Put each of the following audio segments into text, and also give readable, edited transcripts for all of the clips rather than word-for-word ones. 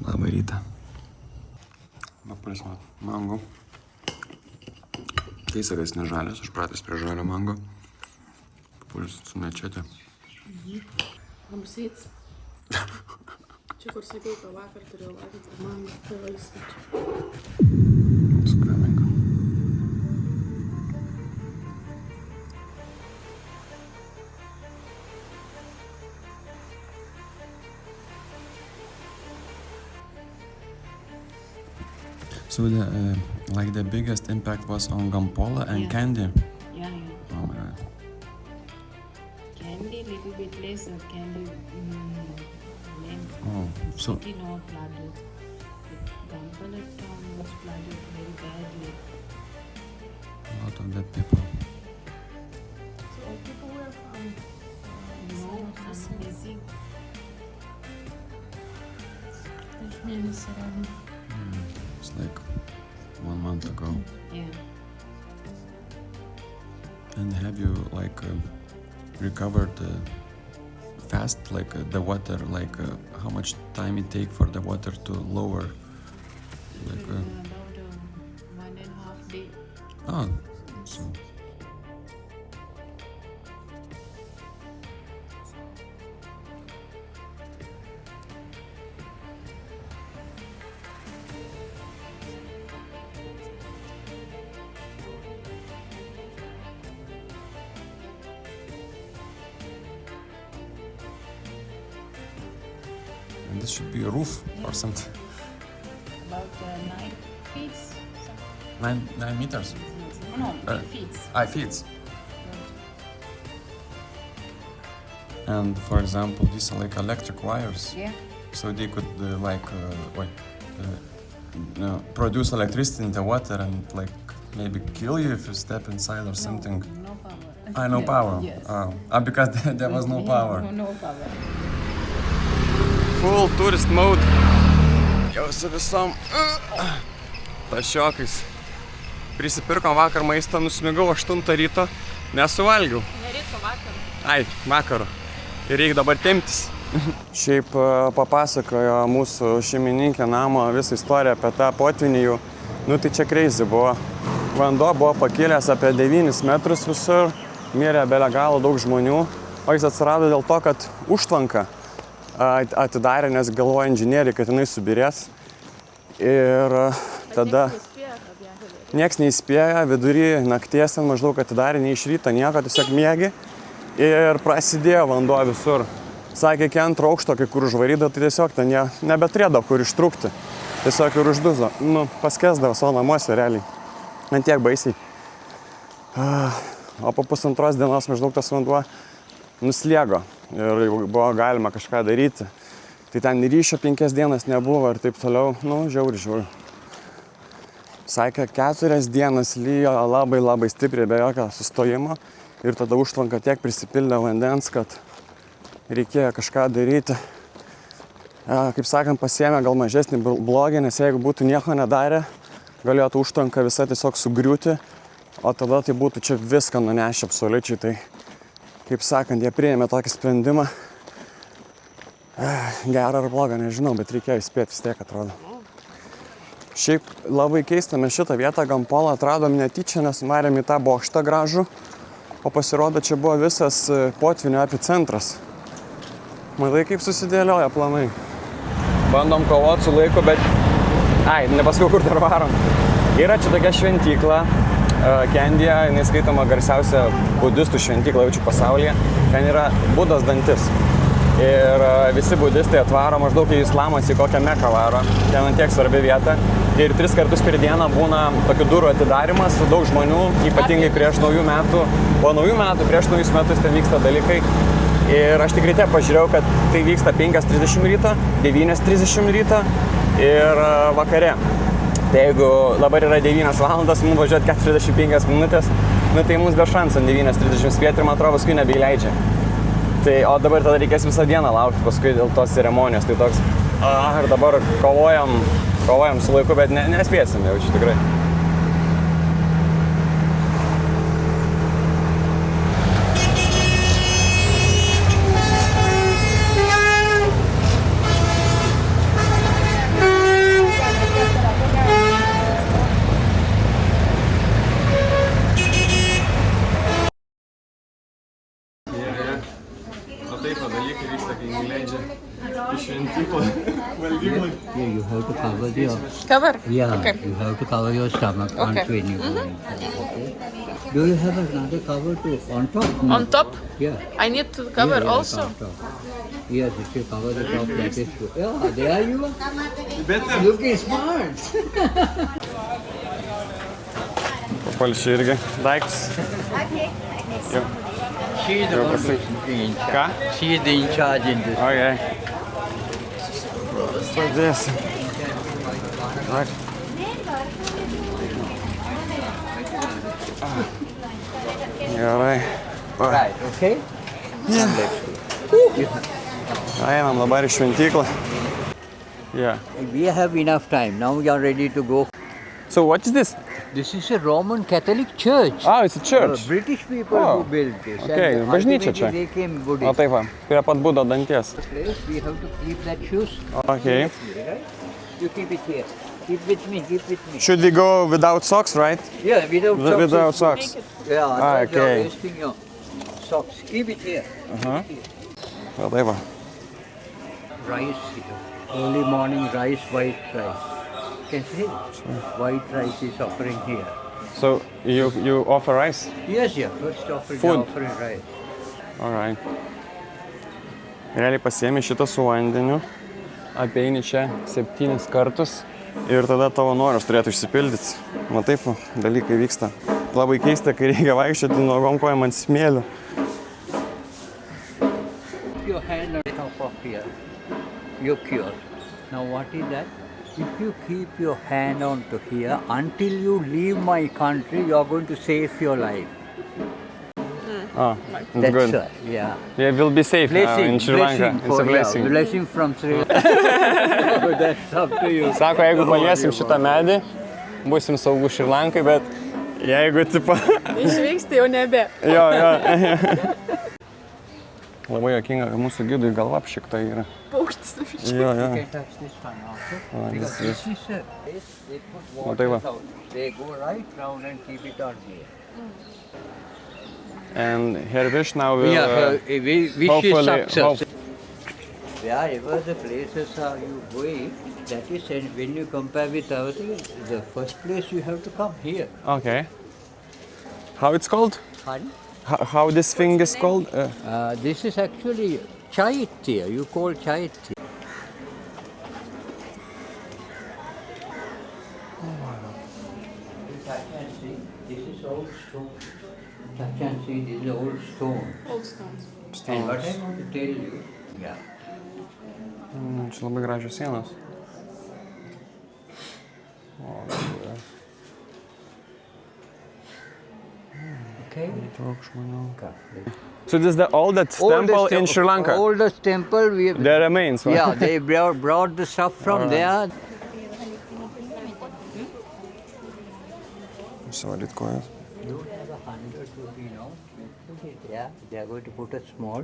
Labą rytą. Papulsime mango. Teisakas nežalias, aš pratęs prie žalio mango. Papulsit su mečete. Labas. Čia kur sakiau, kad vakar turėjau valgyti mango, tai valgyti čia. Sukramink. So the biggest impact was on Gampola and Candy. Yeah. Oh my god. Candy, little bit less of candy. Oh, so City not flooded. Gampola town was flooded very badly. a lot of dead people. So all people were from? No, I'm busy. It's like 1 month ago. Yeah. And have you recovered fast, the water, how much time it take for the water to lower? About 1.5 day. Oh, so and this should be a roof or something. About 9 feet. 9 meters. No, 8 feet. 8 feet. And for example, these are like electric wires. Yeah. So they could produce electricity in the water and maybe kill you if you step inside or something. No power. No power. Yes. Because there was no power. No power. Full tourist mode. Jau su visom tašiokais. Prisipirkom vakar maistą, nusmigau 8 ryto, nesuvalgiau. Neryto vakar. Ai, vakaro. Ir reikia dabar temptis. Šiaip papasakojo mūsų šeimininkė namo visą istoriją apie tą potvinį jų. Tai čia crazy buvo. Vanduo buvo pakilęs apie 9 metrus visur, mirė bele galo daug žmonių, o jis atsirado dėl to, kad užtvanka atidarė, nes galvoja inžinieriai, kad jinai subirės. Ir tada nieks neįspėjo, vidury nakties maždaug atidarė, nei iš ryto nieko, tiesiog miegi. Ir prasidėjo vanduo visur. Sakė, iki 2 aukšto, kai kur užvarydavo, tai tiesiog ten jie nebeturėdavo kur ištrūkti. Tiesiog ir užduzo. Paskesdavo savo namuose realiai. Ant tiek baisiai. O po 1,5 dienos maždaug tas vanduo nuslėgo. Ir buvo galima kažką daryti. Tai ten ryšio 5 dienas nebuvo ir taip toliau. Žiauri. Sakė, 4 dienas lyjo labai stipriai, be jokio sustojimo. Ir tada užtvanka tiek prisipildė vandens, kad reikėjo kažką daryti. Kaip sakant, pasiėmė gal mažesnį blogį, nes jeigu būtų nieko nedarę, galėtų užtvanka visa tiesiog sugriūti, o tada tai būtų čia viską nunešę absoliučiai. Tai, kaip sakant, jie priėmė tokį sprendimą. Gerą ar blogą, nežinau, bet reikėjo įspėti vis tiek, atrodo. Šiaip labai keista, mes šitą vietą Gampolą atradom netyčia, nes marėm į tą bokštą gražų, o pasirodo, čia buvo visas potvinio epicentras. Matai, kaip susidėlioja planai. Bandom kovoti su laiku, bet... nepaskau, kur dar varom. Yra čia tokia šventykla, Kendyje, jinai skaitoma garsiausia budistų šventykla jaučiu pasaulyje. Ten yra Budos dantis. Ir visi budistai atvaro maždaug į islamas į kokią Meką varo. Ten ant tiek svarbi vieta. Ir 3 kartus per dieną būna tokių durų atidarimas su daug žmonių, ypatingai prieš naujų metų. Po naujų metų, prieš naujus metus ten vyksta dalykai. Ir aš tik ryte pažiūrėjau, kad tai vyksta 5:30 ryto, 9:30 ryto ir vakare. Tai jeigu dabar yra 9 valandas, mums važiuoti 45 minutės, tai mums be šansų 9:30 spėti ir man atrodo paskui nebeįleidžia. Tai, o dabar tada reikės visą dieną laukti paskui dėl tos ceremonijos. Tai toks, ir dabar kovojam su laiku, bet nespėsim jau čia tikrai. šventyklą valgyklai. Yeah, you have to cover your. Cover? Yeah, Okay. you have to cover your stomach Okay. when you go inside. Okay. Do you have another cover too on top? No. On top? Yeah. I need to cover Yeah, also. On top. Yes, if you cover the top, that is good. Yeah, there you are. Better. Looking smart. Palšiai irgi daiktus. Jo. She is the Go one proceed. who is in Ką? charge. She is the in charge in this. Okay. Pradėsim. Right. Gerai. Va. Right, okay? Einam dabar į šventyklą. Yeah. We have enough time. Now we are ready to go. So what is this? This is a Roman Catholic church. Oh, it's a church. British people Oh, who built this. okay, And bažnyčia ultimately čia. they came O Buddhist. taip va, prie pat būdo danties. Place, we have to keep that shoes. Okay. Right? You keep it here. Keep with me, keep with me. Should we go without socks, right? Yeah, without socks. Without socks. Yeah, otherwise you okay. are wasting your socks. Keep it here. Aha. Va taip va. Rice, early morning rice, white rice. Can see white rice is offering here. So you offer rice? Yes, yeah. First offering, Food. offering rice. Alright. Realiai pasiemi šitą su vandeniu, apeini čia 7 kartus ir tada tavo noras turėtų išsipildyti. Matai, dalykai vyksta. Labai keista, kai reikia vaikščioti nuogom kojom ant smėlio. Your hand on top of here, you're cured. Now what is that? If you keep your hand onto here, until you leave my country, you are going to save your life. Ah, it's That's good. right. Yeah. Yeah, we'll be safe now Blessing, in Sri Lanka. It's a blessing. Yeah, blessing from Sri Lanka. But that's up to you. Sako, jeigu paliesim šitą medį, būsim saugų Šri Lankai, bet jeigu tipo... Išvyksti jau nebe. jo, jo. Labai jokinga, kad mūsų gidui galva apšikta yra. Paukštis nufičiai. Jo, jo. You can touch this one also. Oh, Because this this is a place they put What they water were? out. They go right round and keep it on here. And Hervish now will... we wish you hopefully- success. Wherever the places are you going, that is, and when you compare with others, the first place you have to come here. Okay. How it's called? Pardon? How this thing is called? This is actually chaitya. You call chaitya. Touch and see. This is old stone. Touch and see. This is old stone. Old stones. And what I want to tell you, yeah. Čia labai gražios sienos. Okay. Daug žmonių. Okay. So this is the oldest temple in Sri Lanka? Oldest temple we have. The remains, right? Yeah, they brought the stuff from there. Suvalyt kojas. You have 100 rupee now. Yeah, they are going to put a small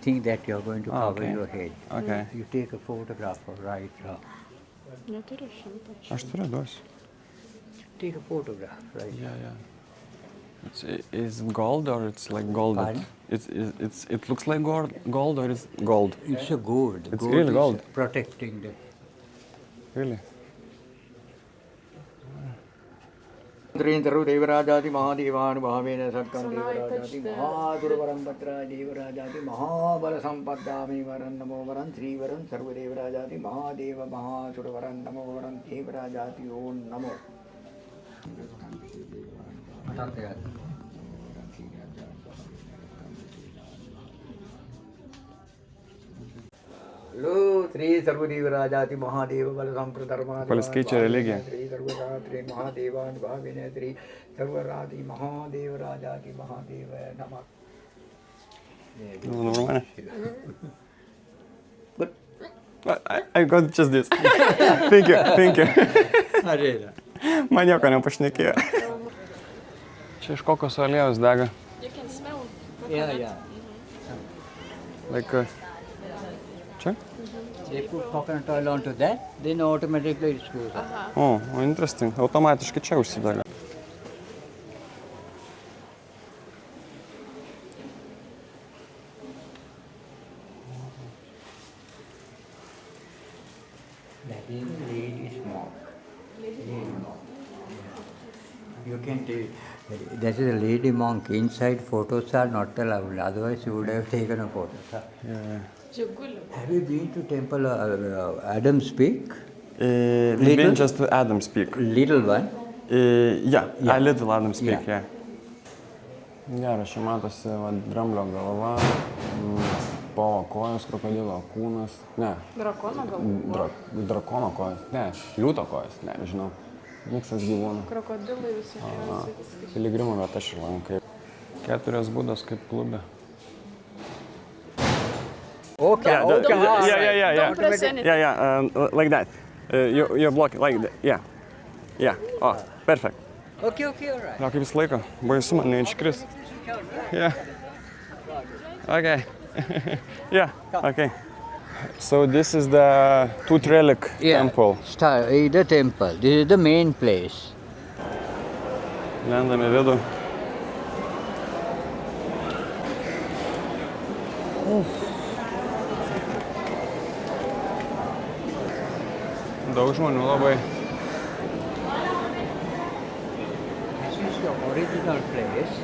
thing that you are going to cover okay. your head. Okay. You take a photograph of right now. Neturiu šimto. Aš turiu duosiu. Take a photograph right now. Yeah, yeah. Is it gold or it's like gold? Pardon? It looks like gold or it's gold? It's a gold. It's real is gold. Protecting the. Really? देवराजाति महादेवानुभावेन सत्कं देवराजाति महादुर्वरं पत्रा देवराजाति महाबल संपदामि वरं नमो वरं श्रीवरं सर्वदेवराजाति महादेव महासुरवरं नमो वरं देवराजाति ओम नमो Hello, Sri Sarvadevarajaati Mahadeva Balasam Pradharma. Kuo jis keičia religiją? Sri Sarvadevarajaati Mahadeva Anubhavine Sri Sarvarati Mahadevarajaati Mahadeva Namah. No, normально. I got just this. Thank you, thank you. Man nieko nepašnekėjo. Čia iš kokosų aliejaus dega. You can smell. Yeah, yeah. Like, čia? They put coconut oil onto that, then automatically it goes up. O, interesting. Automatiškai čia užsidega. That is the lady's monk. Lady monk. You can tell. That is a lady monk. Inside photos are not allowed. Otherwise, you would have taken a photo. Yeah. Have you been to temple Adam's Peak? We've Little? been just to Adam's Peak. Little one. Yeah, Yeah. a little Adam's Peak, Yeah. yeah. Gerai, čia matosi dramblio galva, povo kojos, krokodilo kūnas, ne, Drakono gal? drakono kojos, ne, liūto kojos, ne, nežinau, miksas gyvūnų. Krokodilai visi. Piligrimų vieta Šrilankai. 4 būdos kaip klube. Okay. Don't press anything. Yeah, like that. You're blocking, like that, yeah. Oh, perfect. Okay, all right. Jo, kaip visą laiką, baisu man neiškris. Yeah. Okay. Yeah, okay. So this is the Tooth Relic temple. The temple. This is the main place. Lendame vidų. Daug žmonių labai. This is the original place.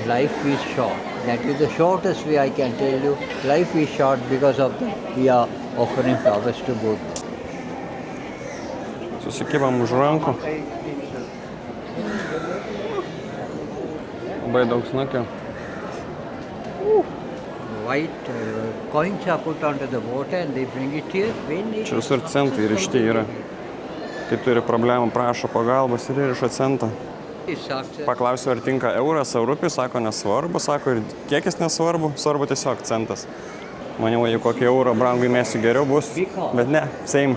Life is short. That is the shortest way I can tell you. Life is short because of that. We are offering flowers to Buddha. Susikibam už rankų. Labai daug snukio. White coins are put onto the water and they bring it here. When it Čia visur centai rišti yra. Kai turi problemų, prašo pagalbos ir įrišo centą. is success. Paklausiu, ar tinka euras, rupiai, sako nesvarbu, sako ir kiekis nesvarbu, svarbu tiesiog centas. Maniau, jei kokį eurą brangų įmėsiu geriau bus, bet ne, same.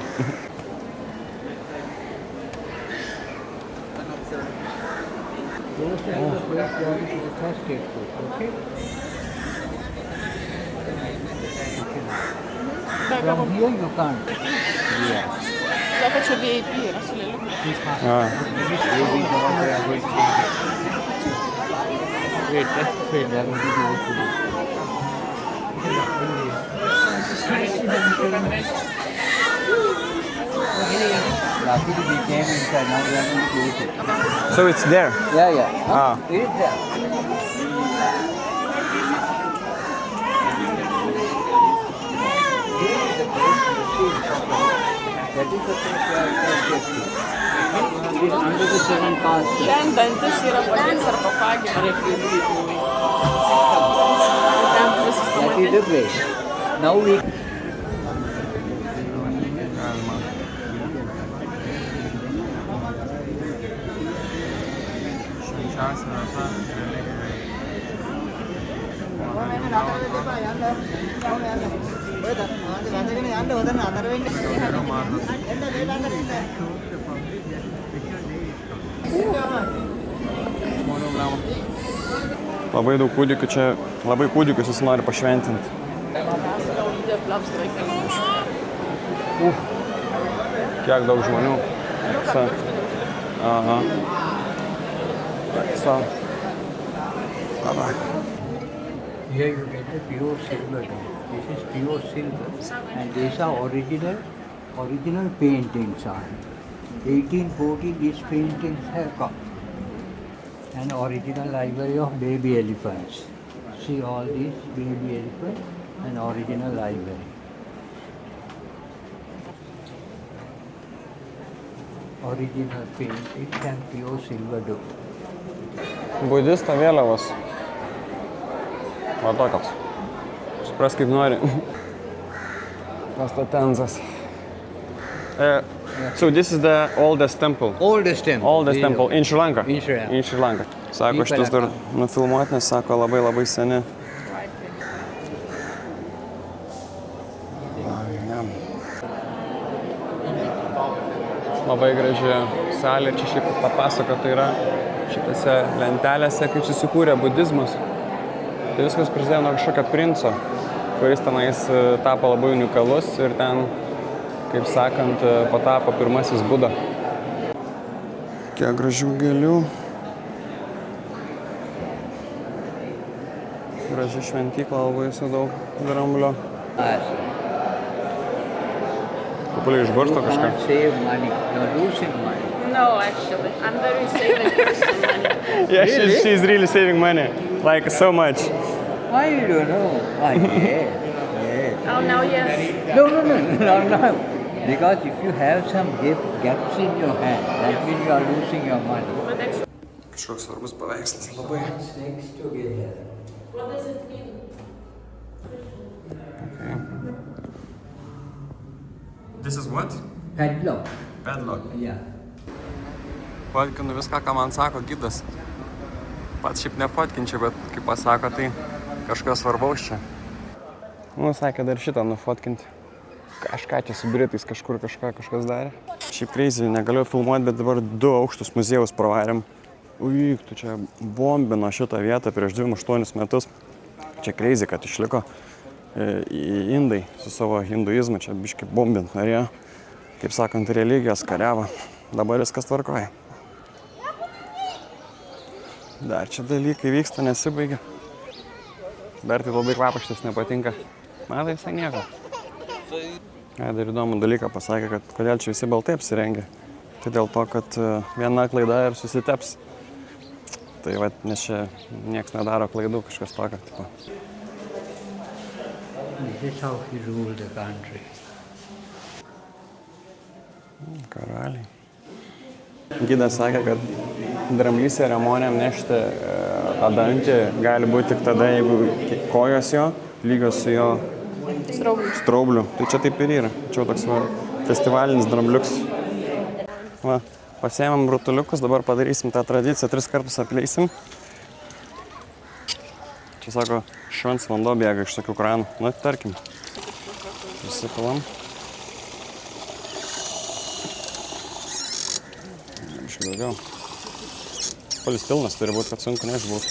Those are the place where you should trust it, okay? From here you can't. Yeah. Sako, čia VIP yra su lėliuku. Wait, they're going to do it. Luckily we came inside, now we are going to close it. So it's there. Yeah. Ah. It is there. That is the place where I first get to. It is under the 7 caste. Ten dantis yra paties sarkofage. Ten visas That is the place. Now we Labai daug kūdikių čia, labai kūdikius jis nori pašventinti. Kiek daug žmonių. Aha. So. Bye-bye. here you get the pure silver. This is pure silver, and these are original paintings on. 1840 these paintings have come. An original library of baby elephants. See all these baby elephants, an original library. Original paintings and pure silver do. Budisto vėliavos. Va tokios. Supras kaip nori. Pastatenzas. So this is the oldest temple. Oldest temple. Oldest temple in Sri Lanka. In Sri Lanka. In Sri Lanka. Sako, šitas dar nufilmuot, nes sako labai labai seni. Labai graži salė, čia šiaip papasakota yra šitose lentelėse, kaip susikūrė budizmas. Tai viskas prasidėjo nuo kažkokio princo, kuris tenais tapo labai unikalus ir ten, kaip sakant, patapo pirmasis Buda. Kiek gražių gėlių. Graži šventykla, labai su daug dramblio. Populiai išbarsto You kažką. can't save money. You're losing money. No, actually. I'm very saving person money. Yeah, Really? she's really saving money. Like so much. Why you don't know? Yes. Oh, now yes. No. Because if you have some gaps in your hand, that means you are losing your money. But actually, Kažkoks svarbus paveikslas labai. Snakes together. what does it mean? This is what? Padlock. Padlock. Yeah. Fotkinu viską, ką man sako gidas. Pats šiaip nefotkinčiau, bet kaip pasako, tai kažkas svarbaus čia. Nu, sakė dar šitą nufotkinti. Kažką čia su britais kažkas darė. Šiaip crazy, negaliu filmuoti, bet dabar 2 aukštus muziejus pravarėm. Ui, tu čia bombino šitą vietą prieš 28 metus. Čia crazy, kad išliko indai su savo hinduizmu. Čia biškai bombint norėjo. Kaip sakant, religijos kariavo. Dabar viskas tvarkoja. Dar čia dalykai vyksta, nesibaigia. Dar tai labai kvapaštis nepatinka. Man tai visai nieko. Dar įdomų dalyką pasakė, kad kodėl čia visi baltai apsirengia. Tai dėl to, kad viena klaida ir susiteps. Tai va, nes čia nieks nedaro klaidų, kažkas tokio tipo. This is how he ruled the country. Karaliai. Gidas sakė, kad dramblys ceremonijam nešti tą dantį gali būti tik tada, jeigu kojos jo lygios su jo straubliu. Tai čia taip ir yra. Čia toks va, festivalinis drambliuks. Va, pasiėmėm rutuliukus, dabar padarysim tą tradiciją, 3 kartus apleisim. Čia sako, švents vanduo bėga iš tokių kranų. Na, tarkim. Įsipilam. Biškai daugiau. Polis pilnas turi būti, kad sunku neišbūt.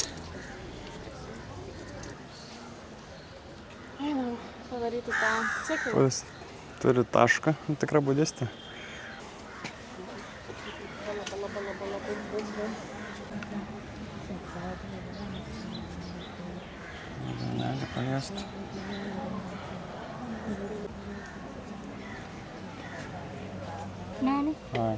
Einam padaryti tą ciklą. Polis turi tašką, tikra budistė. Gali paliesti. Nani? Ai.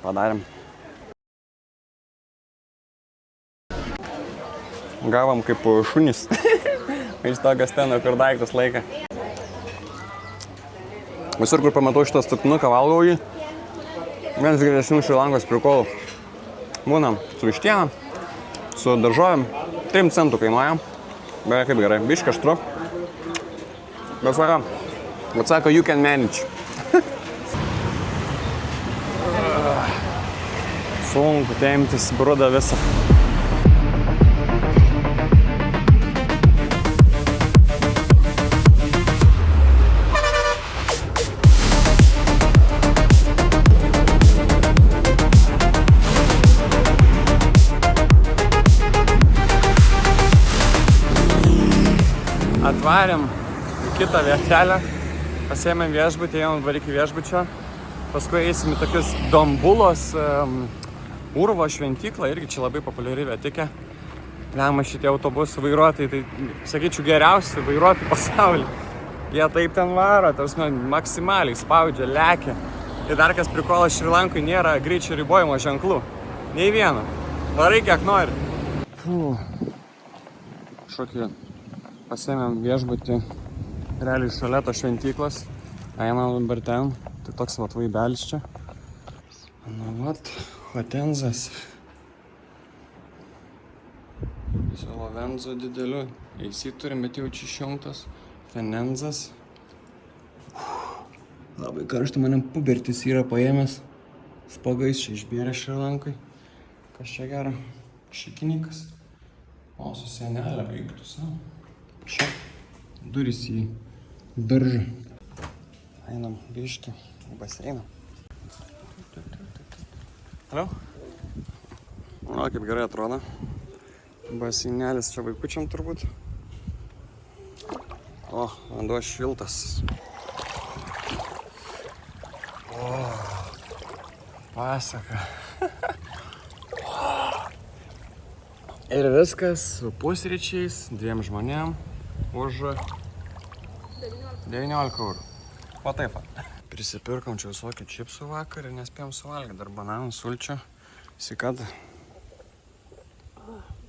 Padarėm. Gavom kaip šunys. Iš to gasteno, kur daiktus laiką. Visur, kur pamatau šitą statinuką, valgau jį. Vienas geresnių Šrilankos prikolų. Būnam su vištiena, su daržovėm. 3 centų kainuoja. Beveik kaip gerai. Biškai aštru. Bet sako, atsako, you can manage. Sunku temptis brudą visą. Atvarėm į kitą vietelę, pasiėmėm viešbutį, ėjom dabar iki viešbučio, paskui eisim į tokius Dombulos urvo šventyklą, irgi čia labai populiari vietikė. Lemma šitie autobusų vairuotojai, tai sakyčiau geriausi vairuotojai pasaulyje. Jie taip ten varo, tarsi maksimaliai spaudžia, lekia. Ir dar kas prikolas Šrilankui, nėra greičio ribojimo ženklų. Nei vieno. Varai kiek nori. Šokį. Pasiėmėm viešbutį realiai šalia to šventyklos. Einam dabar ten. Tai toks vat vaibelis čia. Na vat, Hotenzas. Su Lovenzo dideliu. AC turim, bet jau čia išjungtas. Fenenzas. Labai karšta, manim pubertis yra paėmęs. Spagais čia išbėrė Šrilankai. Kas čia gero? Šikinikas. O, su senelė veiktų savo. Čia durys į daržą. Einam biškį į baseiną. Haliau? O, kaip gerai atrodo. Baseinelis čia vaikučiam turbūt. O, vanduo šiltas. Pasaka. Ir viskas su pusryčiais, 2 žmonėm už 19 eurų. O taip pat. Prisipirkom čia visokių čipsų vakar ir nespėjom suvalgyti. Dar bananų, sulčių. Sikad.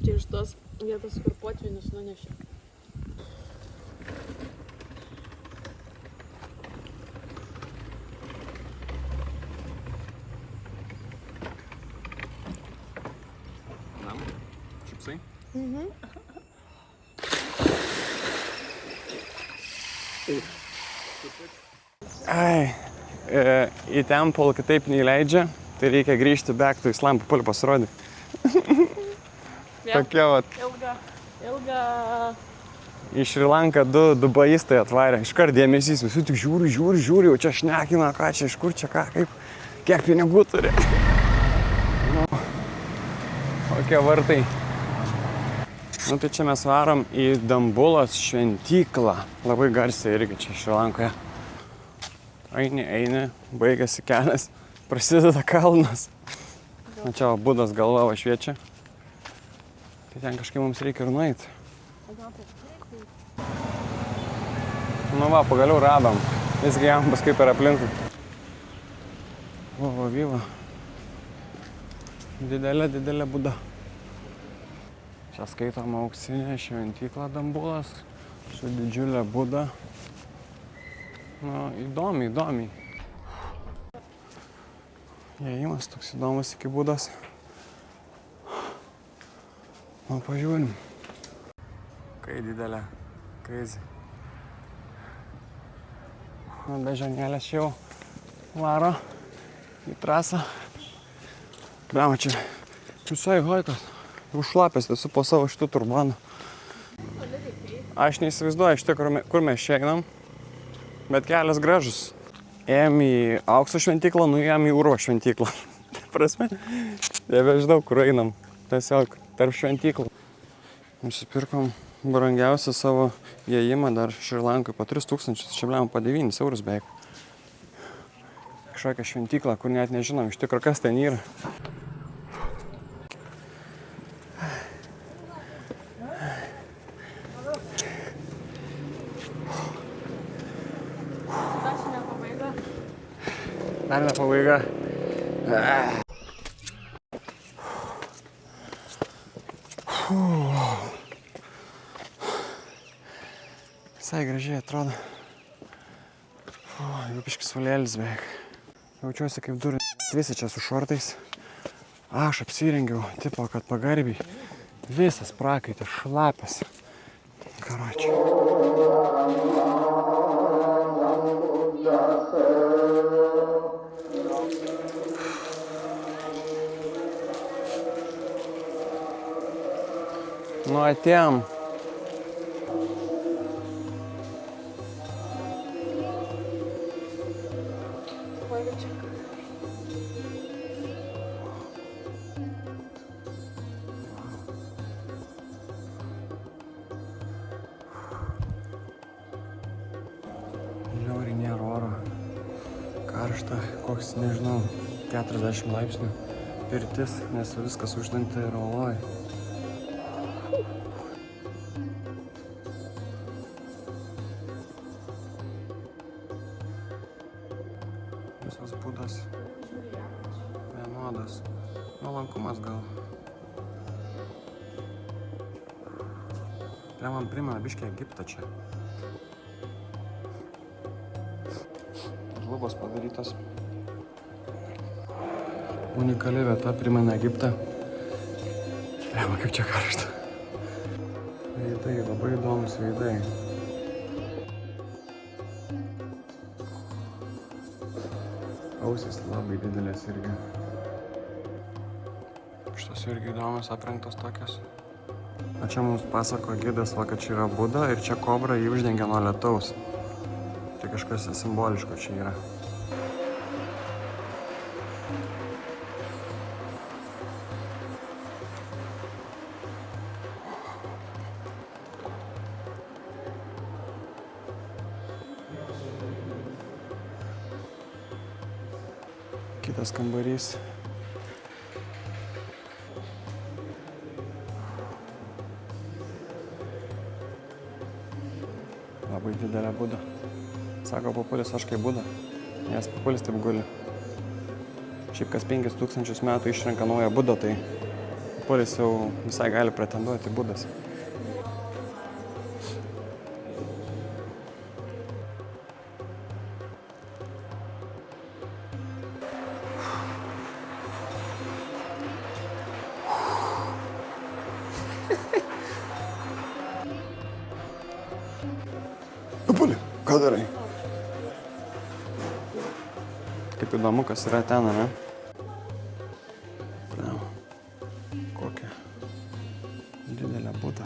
Čia iš tos vietos, kur potvynius nunešė. Čipsai? Ai, į Temple kitaip neįleidžia, tai reikia grįžti back to Islam, papulį pasirodyti. Tokia vat. Ilga. Į Šri Lanką 2 dubaistai atvarė. Iškart dėmesys, visi tik žiūri, jau čia šnekina, ką čia, iš kur čia, ką, kaip, kiek pinigų turi. Nu, kokie vartai. Nu, tai čia mes varom į Dambulos šventyklą. Labai garsiai irgi čia Šri Lankoje. Eini, baigėsi kelias, prasideda kalnas. Na čia Budos galva va šviečia. Tai ten kažkaip mums reikia ir nueiti. Nu va, pagaliau radom. Visgi jam paskui per aplinkui. O, vyva. Didelė Buda. Čia skaitoma auksinė šventykla Dambulas su didžiulė Buda. Nu, įdomiai. Įėjimas toks įdomus iki Budos. Nu, pažiūrim. Kai didelė, crazy. Nu, bežionėlės jau varo į trasą. Blema, čia visai haikas. Užšlapęs esu po savo šitų turbanų. Aš neįsivaizduoju iš tikrųjų, kur mes čia einam. Bet kelias gražus. Ėjom į Aukso šventyklą, nuėjom į Urvo šventyklą. Tai prasme, nebežinau, kur einam. Tiesiog tarp šventyklų. Nusipirkom brangiausią savo įėjimą dar Šri Lankui po 3000, čia blėm po 9 eurus beveik. Kažkokia šventykla, kur net nežinom iš tikrųjų, kas ten yra. Dar ne pabaiga. Visai gražiai atrodo. Jau biškis saulėlis beveik. Jaučiuosi kaip durnis. Visi čia su šortais. Aš apsirengiau, tipo, kad pagarbiai. Visas prakaitas, šlapias. Karočiui. Nu, atėjom. Žiauriai nėra oro. Karšta, koks, nežinau, 40 laipsnių. Pirtis, nes viskas uždengta ir oloj. Visos Budos vienodas. Nuolankumas gal. Tai man primena biškį Egiptą čia. Lubos padarytos. Unikali vieta, primena Egiptą. Prema, kaip čia karšta. Veidai, labai įdomus veidai. Ausys labai didelės irgi. Šitos irgi įdomios aprengtos tokios. O čia mums pasako gidas, va, kad čia yra Buda ir čia kobra jį uždengia nuo lietaus. Tai kažkas simboliško čia yra. Kitas kambarys. Labai didelė būda. Sako Papulis, aš kaip būda. Nes Papulis taip guli. Šiaip kas 5000 metų išrenka naują būdą, tai Papulis jau visai gali pretenduoti būdas. Papuli, ką darai? Kaip įdomu, kas yra ten, ne? Pliau. Kokia didelė būda.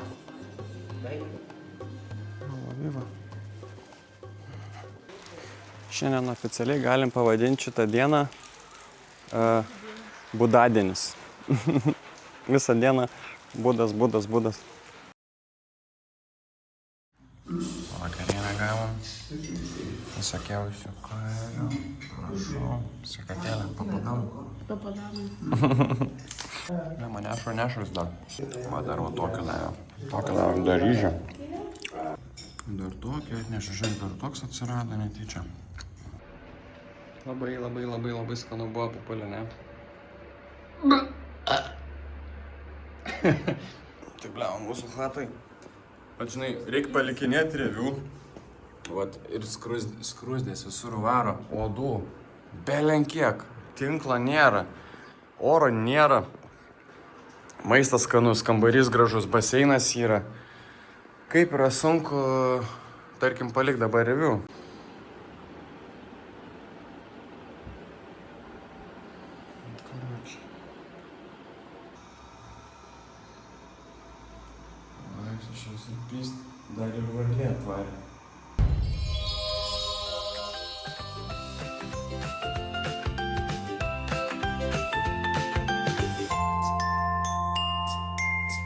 Viva. Šiandien oficialiai galim pavadinti šitą dieną budadienis. Visą dieną būdas. Vakarienę gavom. Visokiausių kajų. Prašau. Sveikatėlę. Papadam. Ne, mane pranešus dar. Va, dar va tokį davė. Tokį davė dar ryžę. Dar tokį atnešiu, žiūrėk, dar toks atsirado netyčia. Labai skanu buvo Papulė, ne? Tai bliau, mūsų chatai. Bet žinai, reikia palikinėti revių. Vat ir skrusdės visur varo. Uodų. Belenkiek. Tinklo nėra. Oro nėra. Maistas skanus, kambarys gražus, baseinas yra. Kaip yra sunku, tarkim, palik dabar revių. Dar ir varlė atvarė.